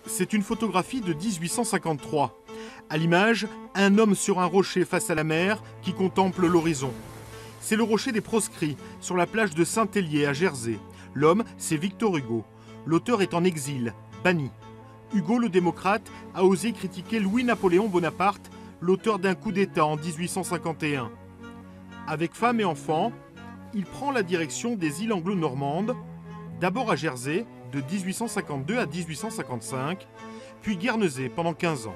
C'est une photographie de 1853. À l'image, un homme sur un rocher face à la mer qui contemple l'horizon. C'est le rocher des Proscrits, sur la plage de Saint-Hélier à Jersey. L'homme, c'est Victor Hugo. L'auteur est en exil, banni. Hugo le démocrate a osé critiquer Louis-Napoléon Bonaparte, l'auteur d'un coup d'État en 1851. Avec femme et enfants, il prend la direction des îles anglo-normandes, d'abord à Jersey, de 1852 à 1855, puis Guernesey pendant 15 ans.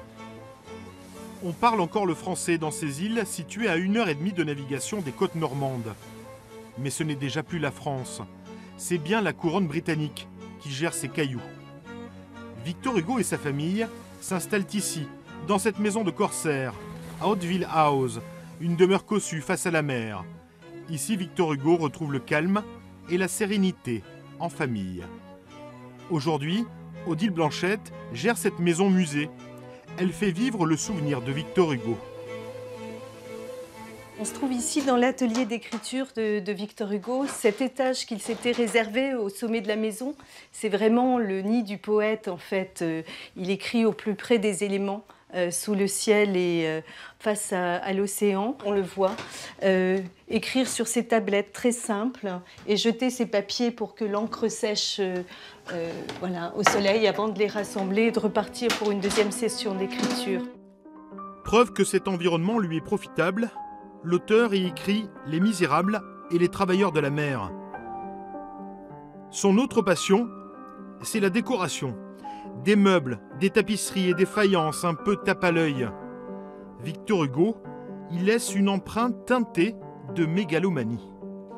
On parle encore le français dans ces îles situées à 1h30 de navigation des côtes normandes. Mais ce n'est déjà plus la France, c'est bien la couronne britannique qui gère ces cailloux. Victor Hugo et sa famille s'installent ici, dans cette maison de corsaire, à Hauteville House, une demeure cossue face à la mer. Ici, Victor Hugo retrouve le calme et la sérénité en famille. Aujourd'hui, Odile Blanchette gère cette maison musée. Elle fait vivre le souvenir de Victor Hugo. On se trouve ici dans l'atelier d'écriture de Victor Hugo. Cet étage qu'il s'était réservé au sommet de la maison, c'est vraiment le nid du poète en fait. Il écrit au plus près des éléments, sous le ciel et face à l'océan, on le voit. Écrire sur ses tablettes très simples et jeter ses papiers pour que l'encre sèche voilà, au soleil avant de les rassembler et de repartir pour une deuxième session d'écriture. Preuve que cet environnement lui est profitable, l'auteur y écrit « Les Misérables » et « Les Travailleurs de la mer ». Son autre passion, c'est la décoration. Des meubles, des tapisseries et des faïences un peu tape à l'œil. Victor Hugo y laisse une empreinte teintée de mégalomanie.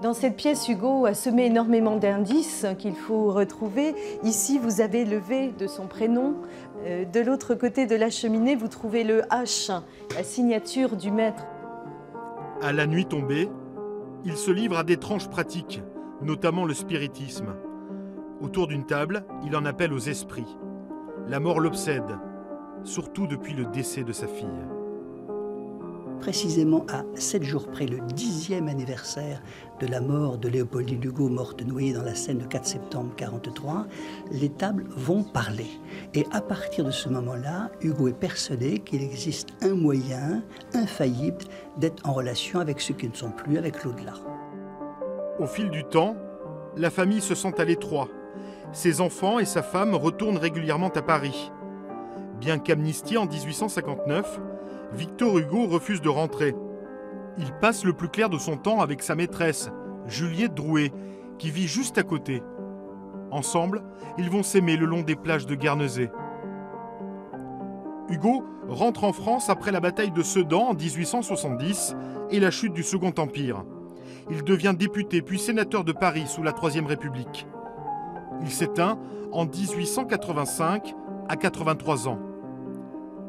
Dans cette pièce, Hugo a semé énormément d'indices qu'il faut retrouver. Ici, vous avez le V de son prénom. De l'autre côté de la cheminée, vous trouvez le H, la signature du maître. À la nuit tombée, il se livre à d'étranges pratiques, notamment le spiritisme. Autour d'une table, il en appelle aux esprits. La mort l'obsède, surtout depuis le décès de sa fille. Précisément à 7 jours près, le 10e anniversaire de la mort de Léopoldine Hugo, morte noyée dans la Seine le 4 septembre 1943, les tables vont parler. Et à partir de ce moment-là, Hugo est persuadé qu'il existe un moyen infaillible d'être en relation avec ceux qui ne sont plus, avec l'au-delà. Au fil du temps, la famille se sent à l'étroit. Ses enfants et sa femme retournent régulièrement à Paris. Bien qu'amnistié en 1859, Victor Hugo refuse de rentrer. Il passe le plus clair de son temps avec sa maîtresse, Juliette Drouet, qui vit juste à côté. Ensemble, ils vont s'aimer le long des plages de Guernesey. Hugo rentre en France après la bataille de Sedan en 1870 et la chute du Second Empire. Il devient député puis sénateur de Paris sous la Troisième République. Il s'éteint en 1885 à 83 ans.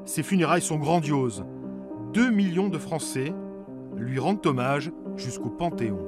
Ses funérailles sont grandioses. 2 millions de Français lui rendent hommage jusqu'au Panthéon.